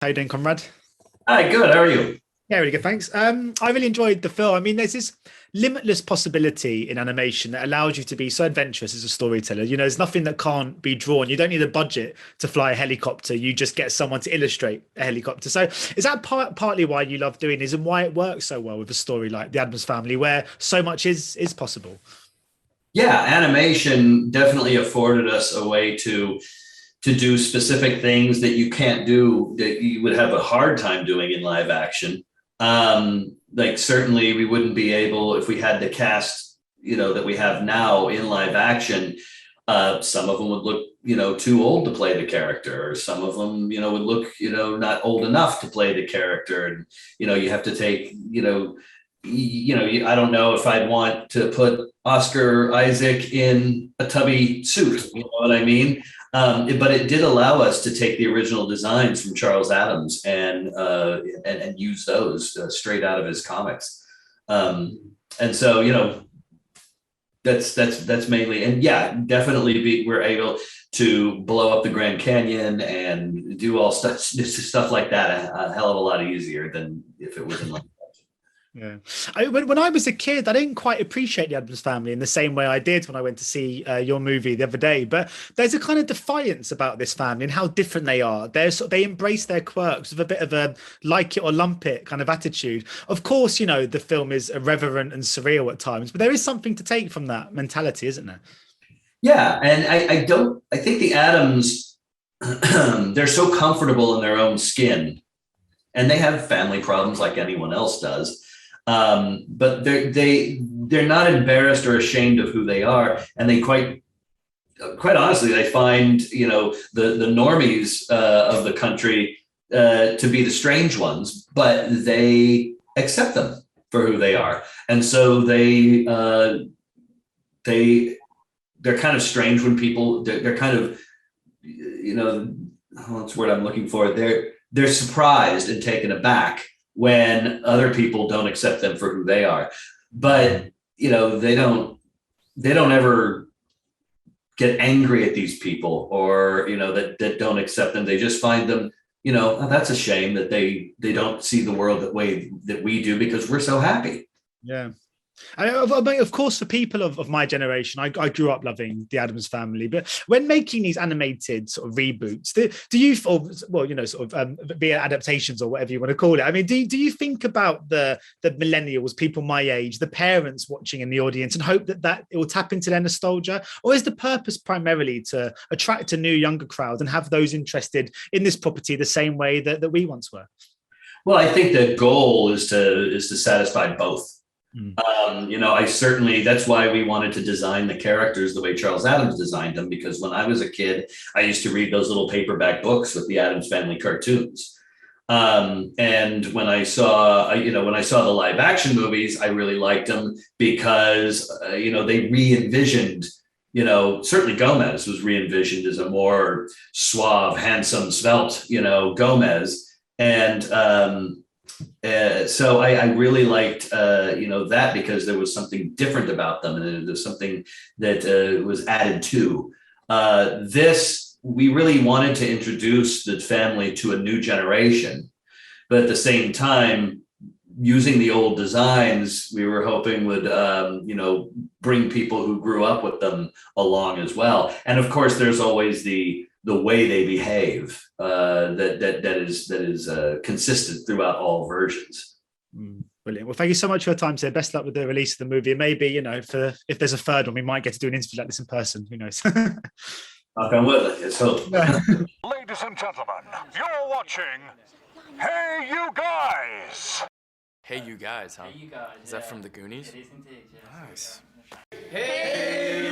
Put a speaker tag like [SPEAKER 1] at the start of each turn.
[SPEAKER 1] How you doing, Conrad?
[SPEAKER 2] Hi, good. How are you?
[SPEAKER 1] Yeah, really good, thanks. I really enjoyed the film. I mean, there's this limitless possibility in animation that allows you to be so adventurous as a storyteller. You know, there's nothing that can't be drawn. You don't need a budget to fly a helicopter. You just get someone to illustrate a helicopter. So is that partly why you love doing this and why it works so well with a story like The Addams Family, where so much is possible?
[SPEAKER 2] Yeah, animation definitely afforded us a way to do specific things that you can't do that you would have a hard time doing in live action. Like certainly we wouldn't be able if we had the cast, that we have now in live action. Some of them would look, too old to play the character, or some of them, would look, not old enough to play the character. And, you have to take, I don't know if I'd want to put Oscar Isaac in a tubby suit, you know what I mean? But it did allow us to take the original designs from Charles Addams and use those straight out of his comics. And so, that's mainly, and yeah, definitely we're able to blow up the Grand Canyon and do all stuff like that a hell of a lot easier than if it was in like.
[SPEAKER 1] Yeah, when I was a kid, I didn't quite appreciate the Addams Family in the same way I did when I went to see your movie the other day. But there's a kind of defiance about this family and how different they are. They embrace their quirks with a bit of a like it or lump it kind of attitude. Of course, the film is irreverent and surreal at times, but there is something to take from that mentality, isn't there?
[SPEAKER 2] Yeah, and I think the Addams, they're so comfortable in their own skin, and they have family problems like anyone else does. But they're not embarrassed or ashamed of who they are, and they quite honestly they find the normies of the country to be the strange ones, but they accept them for who they are, and so they're kind of strange when people they're kind of what's the word I'm looking for, they're surprised and taken aback when other people don't accept them for who they are. But, they don't ever get angry at these people or, that don't accept them. They just find them, oh, that's a shame that they don't see the world the way that we do because we're so happy.
[SPEAKER 1] Yeah. Of course, for people of my generation, I grew up loving The Addams Family. But when making these animated sort of reboots, do you, be it adaptations or whatever you want to call it? I mean, do you think about the millennials, people my age, the parents watching in the audience, and hope that it will tap into their nostalgia, or is the purpose primarily to attract a new younger crowd and have those interested in this property the same way that we once were?
[SPEAKER 2] Well, I think the goal is to satisfy both. I certainly, that's why we wanted to design the characters the way Charles Addams designed them, because when I was a kid, I used to read those little paperback books with the Addams Family cartoons. And when I saw the live action movies, I really liked them because, they re-envisioned, certainly Gomez was re-envisioned as a more suave, handsome, svelte, Gomez. And, so I really liked, that because there was something different about them, and there's something that was added to this. We really wanted to introduce the family to a new generation, but at the same time, using the old designs, we were hoping would, bring people who grew up with them along as well. And of course, there's always the way they behave that is consistent throughout all versions.
[SPEAKER 1] Brilliant. Well, thank you so much for your time today. Best luck with the release of the movie. And maybe, if there's a third one, we might get to do an interview like this in person. Who knows?
[SPEAKER 2] Knock on wood. Let's hope.
[SPEAKER 3] Ladies and gentlemen, you're watching Hey You Guys.
[SPEAKER 4] Hey You Guys, huh?
[SPEAKER 5] Hey, you guys.
[SPEAKER 4] Is that from the Goonies?
[SPEAKER 5] It is indeed, yeah.
[SPEAKER 4] Nice.
[SPEAKER 5] Hey!